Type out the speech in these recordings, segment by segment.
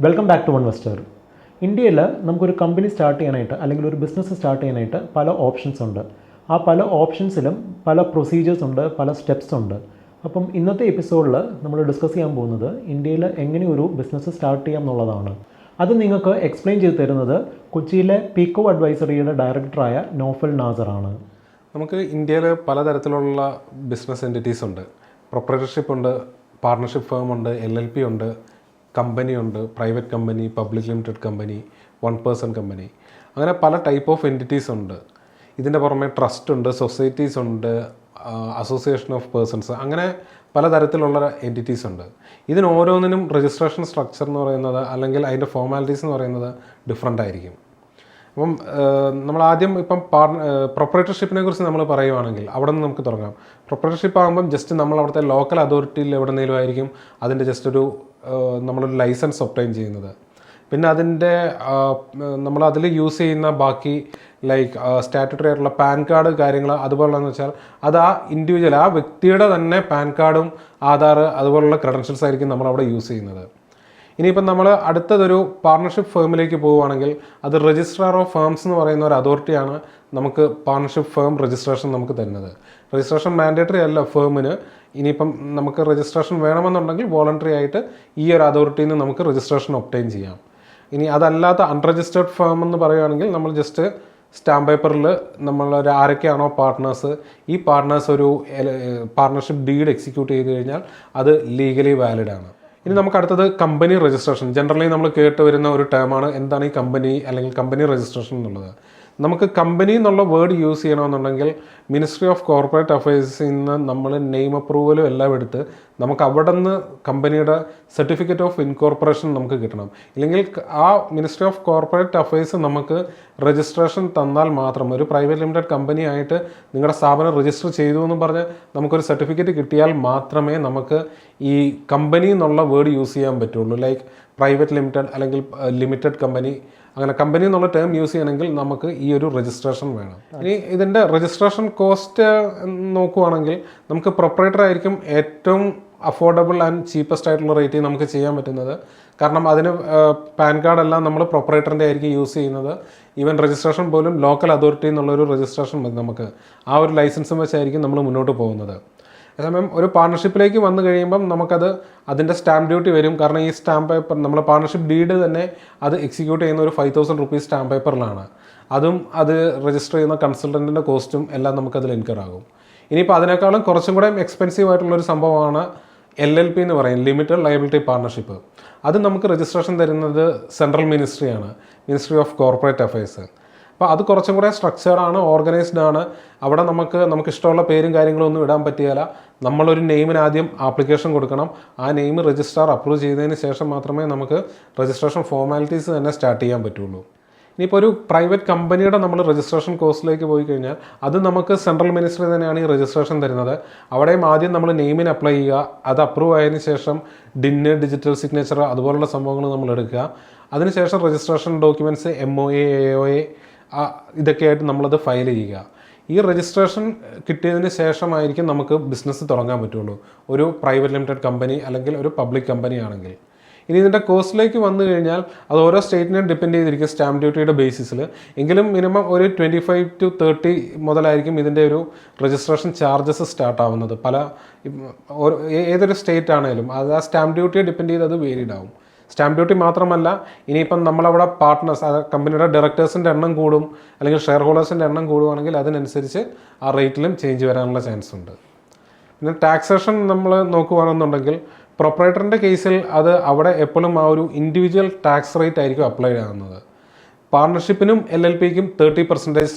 Welcome back to വൺവെസ്റ്റർ. ഇന്ത്യയിൽ നമുക്കൊരു company start ചെയ്യാനായിട്ട് അല്ലെങ്കിൽ ഒരു ബിസിനസ് സ്റ്റാർട്ട് ചെയ്യാനായിട്ട് പല ഓപ്ഷൻസ് ഉണ്ട്. ആ പല ഓപ്ഷൻസിലും പല പ്രൊസീജിയേഴ്സ് ഉണ്ട്, പല സ്റ്റെപ്സ് ഉണ്ട്. അപ്പം ഇന്നത്തെ എപ്പിസോഡിൽ നമ്മൾ ഡിസ്കസ് ചെയ്യാൻ പോകുന്നത് ഇന്ത്യയിൽ എങ്ങനെ ഒരു ബിസിനസ് സ്റ്റാർട്ട് ചെയ്യാം എന്നുള്ളതാണ്. അത് നിങ്ങൾക്ക് എക്സ്പ്ലെയിൻ ചെയ്ത് തരുന്നത് കൊച്ചിയിലെ പീക്കോ അഡ്വൈസറിയുടെ ഡയറക്ടറായ നോഫൽ നാസറാണ്. നമുക്ക് ഇന്ത്യയിൽ പലതരത്തിലുള്ള ബിസിനസ് എൻറ്റിറ്റീസ് ഉണ്ട്. പ്രൊപ്പറേറ്റർഷിപ്പ് ഉണ്ട്, പാർട്ണർഷിപ്പ് ഫേം ഉണ്ട്, LLP ഉണ്ട്, കമ്പനി ഉണ്ട്, private company, public limited company, one person company, അങ്ങനെ പല ടൈപ്പ് ഓഫ് എൻറ്റിറ്റീസ് ഉണ്ട്. ഇതിൻ്റെ പുറമെ ട്രസ്റ്റ് ഉണ്ട്, സൊസൈറ്റീസ് ഉണ്ട്, അസോസിയേഷൻ ഓഫ് പേഴ്സൺസ്, അങ്ങനെ പലതരത്തിലുള്ള എൻറ്റിറ്റീസ് ഉണ്ട്. ഇതിന് ഓരോന്നിനും രജിസ്ട്രേഷൻ സ്ട്രക്ചർ എന്ന് പറയുന്നത് അല്ലെങ്കിൽ അതിൻ്റെ ഫോർമാലിറ്റീസ് എന്ന് പറയുന്നത് ഡിഫറെൻ്റ് ആയിരിക്കും. അപ്പം നമ്മൾ ആദ്യം പ്രൊപ്പറേറ്റർഷിപ്പിനെ കുറിച്ച് നമ്മൾ പറയുവാണെങ്കിൽ അവിടെ നിന്ന് നമുക്ക് തുടങ്ങാം. പ്രൊപ്പറേറ്റർഷിപ്പ് ആകുമ്പം ജസ്റ്റ് നമ്മൾ അവിടുത്തെ ലോക്കൽ അതോറിറ്റിയിൽ എവിടെയെങ്കിലും ആയിരിക്കും അതിൻ്റെ ജസ്റ്റ് നമ്മളൊരു ലൈസൻസ് ഒബ്റ്റൈൻ ചെയ്യുന്നത്. പിന്നെ അതിൻ്റെ നമ്മൾ അതിൽ യൂസ് ചെയ്യുന്ന ബാക്കി ലൈക്ക് സ്റ്റാറ്റ്യൂട്ടറി ആയിട്ടുള്ള പാൻ കാർഡ് കാര്യങ്ങൾ അതുപോലെന്ന് വെച്ചാൽ അത് ആ ഇൻഡിവിജ്വൽ ആ വ്യക്തിയുടെ തന്നെ പാൻ കാർഡും ആധാർ അതുപോലുള്ള ക്രെഡൻഷ്യൽസ് ആയിരിക്കും നമ്മളവിടെ യൂസ് ചെയ്യുന്നത്. ഇനിയിപ്പം നമ്മൾ അടുത്തതൊരു പാർട്ണർഷിപ്പ് ഫേമിലേക്ക് പോവുകയാണെങ്കിൽ അത് രജിസ്ട്രാർ ഓഫ് ഫേംസ് എന്ന് പറയുന്ന ഒരു അതോറിറ്റിയാണ് നമുക്ക് പാർട്ണർഷിപ്പ് ഫേം രജിസ്ട്രേഷൻ നമുക്ക് തരുന്നത്. രജിസ്ട്രേഷൻ മാൻഡേറ്ററി അല്ല ഫേമിന്. ഇനിയിപ്പം നമുക്ക് രജിസ്ട്രേഷൻ വേണമെന്നുണ്ടെങ്കിൽ വോളണ്ടറി ആയിട്ട് ഈ ഒരു അതോറിറ്റിയിൽ നിന്ന് നമുക്ക് രജിസ്ട്രേഷൻ ഒബ്റ്റൈൻ ചെയ്യാം. ഇനി അതല്ലാത്ത അൺരജിസ്റ്റേർഡ് ഫേം എന്ന് പറയുകയാണെങ്കിൽ നമ്മൾ ജസ്റ്റ് സ്റ്റാമ്പ് പേപ്പറിൽ നമ്മൾ ആരൊക്കെയാണോ പാർട്ട്നേഴ്സ്, ഈ പാർട്ട്നേഴ്സ് ഒരു പാർട്ണർഷിപ്പ് ഡീഡ് എക്സിക്യൂട്ട് ചെയ്ത് കഴിഞ്ഞാൽ അത് ലീഗലി വാലിഡ് ആണ്. ഇനി നമുക്ക് അടുത്തത് കമ്പനി രജിസ്ട്രേഷൻ. ജനറലി നമ്മൾ കേട്ട് വരുന്ന ഒരു ടേമാണ് എന്താണ് ഈ കമ്പനി അല്ലെങ്കിൽ കമ്പനി രജിസ്ട്രേഷൻ എന്നുള്ളത്. നമുക്ക് കമ്പനി എന്നുള്ള വേർഡ് യൂസ് ചെയ്യണമെന്നുണ്ടെങ്കിൽ മിനിസ്ട്രി ഓഫ് കോർപ്പറേറ്റ് അഫയേഴ്സിൽ നിന്ന് നമ്മൾ നെയിം അപ്രൂവലും എല്ലാം എടുത്ത് നമുക്ക് അവിടെ നിന്ന് കമ്പനിയുടെ സർട്ടിഫിക്കറ്റ് ഓഫ് ഇൻകോർപ്പറേഷൻ നമുക്ക് കിട്ടണം. ഇല്ലെങ്കിൽ ആ മിനിസ്ട്രി ഓഫ് കോർപ്പറേറ്റ് അഫയേഴ്സ് നമുക്ക് രജിസ്ട്രേഷൻ തന്നാൽ മാത്രം ഒരു പ്രൈവറ്റ് ലിമിറ്റഡ് കമ്പനി ആയിട്ട് നിങ്ങളുടെ സ്ഥാപനം രജിസ്റ്റർ ചെയ്തു എന്ന് പറഞ്ഞ് നമുക്കൊരു സർട്ടിഫിക്കറ്റ് കിട്ടിയാൽ മാത്രമേ നമുക്ക് ഈ കമ്പനി എന്നുള്ള വേർഡ് യൂസ് ചെയ്യാൻ പറ്റുള്ളൂ. ലൈക്ക് പ്രൈവറ്റ് ലിമിറ്റഡ് അല്ലെങ്കിൽ ലിമിറ്റഡ് കമ്പനി, അങ്ങനെ കമ്പനി എന്നുള്ള ടേം യൂസ് ചെയ്യണമെങ്കിൽ നമുക്ക് ഈ ഒരു രജിസ്ട്രേഷൻ വേണം. ഇനി ഇതിൻ്റെ രജിസ്ട്രേഷൻ കോസ്റ്റ് നോക്കുവാണെങ്കിൽ നമുക്ക് പ്രൊപ്പറേറ്റർ ആയിരിക്കും ഏറ്റവും അഫോർഡബിൾ ആൻഡ് ചീപ്പസ്റ്റ് ആയിട്ടുള്ള റേറ്റിൽ നമുക്ക് ചെയ്യാൻ പറ്റുന്നത്. കാരണം അതിന് പാൻ കാർഡെല്ലാം നമ്മൾ പ്രൊപ്പറേറ്ററിൻ്റെ ആയിരിക്കും യൂസ് ചെയ്യുന്നത്. ഈവൻ രജിസ്ട്രേഷൻ പോലും ലോക്കൽ അതോറിറ്റി എന്നുള്ളൊരു രജിസ്ട്രേഷൻ മതി നമുക്ക്. ആ ഒരു ലൈസൻസും വെച്ചായിരിക്കും നമ്മൾ മുന്നോട്ട് പോകുന്നത്. അതേസമയം ഒരു പാർട്ണർഷിപ്പിലേക്ക് വന്നു കഴിയുമ്പം അതിൻ്റെ സ്റ്റാമ്പ് ഡ്യൂട്ടി വരും. കാരണം ഈ സ്റ്റാമ്പ് പേപ്പർ നമ്മൾ പാർട്ണർഷിപ്പ് ഡീഡ് തന്നെ അത് എക്സിക്യൂട്ട് ചെയ്യുന്ന ഒരു 5,000 rupees സ്റ്റാമ്പ് പേപ്പറിലാണ്. അത് രജിസ്റ്റർ ചെയ്യുന്ന കൺസൾട്ടൻറ്റിൻ്റെ കോസ്റ്റും എല്ലാം നമുക്കതിൽ ഇൻകർ ആകും. ഇനിയിപ്പോൾ അതിനേക്കാളും കുറച്ചും കൂടെ എക്സ്പെൻസീവ് ആയിട്ടുള്ളൊരു സംഭവമാണ് LLP എന്ന് പറയും, ലിമിറ്റഡ് ലയബിലിറ്റി പാർട്ണർഷിപ്പ്. അത് നമുക്ക് രജിസ്ട്രേഷൻ തരുന്നത് സെൻട്രൽ മിനിസ്ട്രിയാണ്, മിനിസ്ട്രി ഓഫ് കോർപ്പറേറ്റ് അഫയേഴ്സ്. അപ്പോൾ അത് കുറച്ചും കൂടെ സ്ട്രക്ചേർഡ് ആണ്, ഓർഗനൈസ്ഡ് ആണ്. അവിടെ നമുക്ക് ഇഷ്ടമുള്ള പേരും കാര്യങ്ങളും ഒന്നും ഇടാൻ പറ്റിയാല. നമ്മളൊരു നെയിമിന് ആദ്യം ആപ്ലിക്കേഷൻ കൊടുക്കണം. ആ നെയിം രജിസ്ട്രാർ അപ്രൂവ് ചെയ്തതിന് ശേഷം മാത്രമേ നമുക്ക് രജിസ്ട്രേഷൻ ഫോർമാലിറ്റീസ് തന്നെ സ്റ്റാർട്ട് ചെയ്യാൻ പറ്റുള്ളൂ. ഇനിയിപ്പോൾ ഒരു പ്രൈവറ്റ് കമ്പനിയുടെ നമ്മൾ രജിസ്ട്രേഷൻ കോഴ്സിലേക്ക് പോയി കഴിഞ്ഞാൽ അത് നമുക്ക് സെൻട്രൽ മിനിസ്ട്രി തന്നെയാണ് ഈ രജിസ്ട്രേഷൻ തരുന്നത്. അവിടെയും ആദ്യം നമ്മൾ നെയിമിന് അപ്ലൈ ചെയ്യുക, അത് അപ്രൂവ് ആയതിനു ശേഷം ഡിജിറ്റൽ സിഗ്നേച്ചർ അതുപോലുള്ള സംഭവങ്ങൾ നമ്മൾ എടുക്കുക. അതിനുശേഷം രജിസ്ട്രേഷൻ ഡോക്യുമെൻറ്റ്സ് MOA AOA ഇതൊക്കെയായിട്ട് നമ്മളത് ഫയൽ ചെയ്യുക. ഈ രജിസ്ട്രേഷൻ കിട്ടിയതിന് ശേഷമായിരിക്കും നമുക്ക് ബിസിനസ് തുടങ്ങാൻ പറ്റുള്ളൂ, ഒരു പ്രൈവറ്റ് ലിമിറ്റഡ് കമ്പനി അല്ലെങ്കിൽ ഒരു പബ്ലിക് കമ്പനി ആണെങ്കിൽ. ഇനി ഇതിൻ്റെ കോസ്റ്റിലേക്ക് വന്നു കഴിഞ്ഞാൽ അത് ഓരോ സ്റ്റേറ്റിനെയും ഡിപ്പെൻഡ് ചെയ്തിരിക്കും സ്റ്റാമ്പ് ഡ്യൂട്ടിയുടെ ബേസിസിൽ. എങ്കിലും മിനിമം ഒരു 25 to 30 മുതലായിരിക്കും ഇതിൻ്റെ ഒരു രജിസ്ട്രേഷൻ ചാർജസ് സ്റ്റാർട്ട് ആവുന്നത്. ഏതൊരു സ്റ്റേറ്റ് ആണെങ്കിലും അത് ആ സ്റ്റാമ്പ് ഡ്യൂട്ടിയെ ഡിപ്പെൻഡ് ചെയ്ത് അത് വേരിഡ് ആവും. സ്റ്റാമ്പ് ഡ്യൂട്ടി മാത്രമല്ല, ഇനിയിപ്പം നമ്മളവിടെ പാർട്ട്നേഴ്സ് കമ്പനിയുടെ ഡയറക്ടേഴ്സിൻ്റെ എണ്ണം കൂടും അല്ലെങ്കിൽ ഷെയർ ഹോൾഡേഴ്സിൻ്റെ എണ്ണം കൂടുകയാണെങ്കിൽ അതിനനുസരിച്ച് ആ റേറ്റിലും ചേഞ്ച് വരാനുള്ള ചാൻസ് ഉണ്ട്. പിന്നെ ടാക്സേഷൻ നമ്മൾ നോക്കുകയാണെന്നുണ്ടെങ്കിൽ പ്രൊപ്പറേറ്ററിൻ്റെ കേസിൽ അത് അവിടെ എപ്പോഴും ആ ഒരു ഇൻഡിവിജ്വൽ ടാക്സ് റേറ്റ് ആയിരിക്കും അപ്ലൈ ആകുന്നത്. പാർട്ണർഷിപ്പിനും LLPക്കും 30%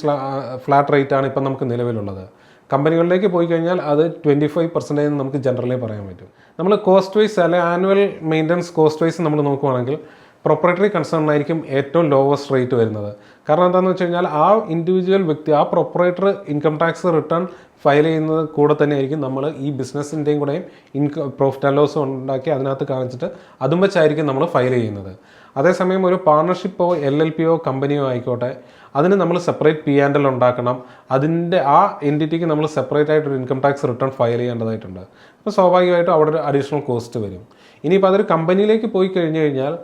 ഫ്ലാറ്റ് റേറ്റാണ് ഇപ്പം നമുക്ക് നിലവിലുള്ളത്. കമ്പനികളിലേക്ക് പോയി കഴിഞ്ഞാൽ അത് 25% നമുക്ക് ജനറലി പറയാൻ പറ്റും. നമ്മൾ കോസ്റ്റ് വൈസ് അല്ലെങ്കിൽ ആനുവൽ മെയിൻ്റനൻസ് കോസ്റ്റ് വൈസ് നമ്മൾ നോക്കുകയാണെങ്കിൽ പ്രൊപ്പറേറ്ററി കൺസേണിനായിരിക്കും ഏറ്റവും ലോവസ്റ്റ് റേറ്റ് വരുന്നത്. കാരണം എന്താണെന്ന് വെച്ച് കഴിഞ്ഞാൽ ആ ഇൻഡിവിജ്വൽ വ്യക്തി ആ proprietor income tax return file ചെയ്യുന്നത് കൂടെ തന്നെ ആയിരിക്കും നമ്മൾ ഈ ബിസിനസ്സിൻ്റെയും കൂടെയും പ്രോഫിറ്റ് ആൻഡ് ലോസ് ഉണ്ടാക്കി അതിനകത്ത് കാണിച്ചിട്ട് അതും വെച്ചായിരിക്കും നമ്മൾ ഫയൽ ചെയ്യുന്നത്. അതേസമയം ഒരു പാർട്ണർഷിപ്പോ LLPയോ കമ്പനിയോ ആയിക്കോട്ടെ, അതിന് നമ്മൾ സെപ്പറേറ്റ് P&L ഉണ്ടാക്കണം. അതിൻ്റെ ആ എൻറ്റിറ്റിക്ക് നമ്മൾ സെപ്പറേറ്റ് ആയിട്ടൊരു ഇൻകം ടാക്സ് റിട്ടേൺ ഫയൽ ചെയ്യേണ്ടതായിട്ടുണ്ട്. അപ്പോൾ സ്വാഭാവികമായിട്ടും അവിടെ ഒരു അഡീഷണൽ കോസ്റ്റ് വരും. ഇനിയിപ്പോൾ അതൊരു കമ്പനിയിലേക്ക് പോയി കഴിഞ്ഞ് കഴിഞ്ഞാൽ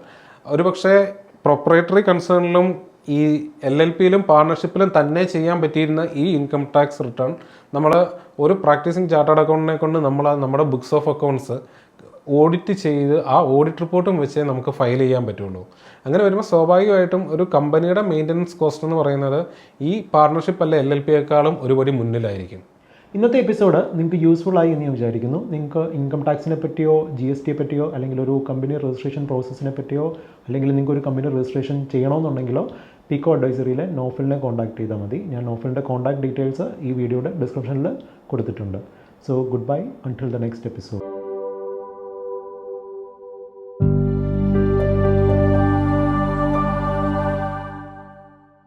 ഒരുപക്ഷെ പ്രൊപ്പറേറ്ററി കൺസേണിലും ഈ LLPയിലും പാർട്ണർഷിപ്പിലും തന്നെ ചെയ്യാൻ പറ്റിയിരുന്ന ഈ ഇൻകം ടാക്സ് റിട്ടേൺ നമ്മൾ ഒരു പ്രാക്ടീസിങ് ചാർട്ടേഡ് അക്കൗണ്ടിനെ കൊണ്ട് നമ്മുടെ ബുക്സ് ഓഫ് അക്കൗണ്ട്സ് ഓഡിറ്റ് ചെയ്ത് ആ ഓഡിറ്റ് റിപ്പോർട്ടും വെച്ചേ നമുക്ക് ഫയൽ ചെയ്യാൻ പറ്റുള്ളൂ. അങ്ങനെ വരുമ്പോൾ സ്വാഭാവികമായിട്ടും ഒരു കമ്പനിയുടെ മെയിൻ്റനൻസ് കോസ്റ്റ് എന്ന് പറയുന്നത് ഈ പാർട്ണർഷിപ്പ് അല്ല LLPയേക്കാളും ഒരുപടി മുന്നിലായിരിക്കും. ഇന്നത്തെ എപ്പിസോഡ് നിങ്ങൾക്ക് യൂസ്ഫുൾ ആയി എന്ന് ഞാൻ വിചാരിക്കുന്നു. നിങ്ങൾക്ക് ഇൻകം ടാക്സിനെ പറ്റിയോ GSTയെ പറ്റിയോ അല്ലെങ്കിൽ ഒരു കമ്പനി രജിസ്ട്രേഷൻ പ്രോസസ്സിനെ പറ്റിയോ അല്ലെങ്കിൽ നിങ്ങൾക്ക് ഒരു കമ്പനി രജിസ്ട്രേഷൻ ചെയ്യണമെന്നുണ്ടെങ്കിലോ പീക്കോ അഡ്വൈസറിയിലെ നോഫലിനെ കോൺടാക്ട് ചെയ്താൽ മതി. ഞാൻ നോഫലിൻ്റെ കോൺടാക്ട് ഡീറ്റെയിൽസ് ഈ വീഡിയോയുടെ ഡിസ്ക്രിപ്ഷനിൽ കൊടുത്തിട്ടുണ്ട്. So good bye until the next episode.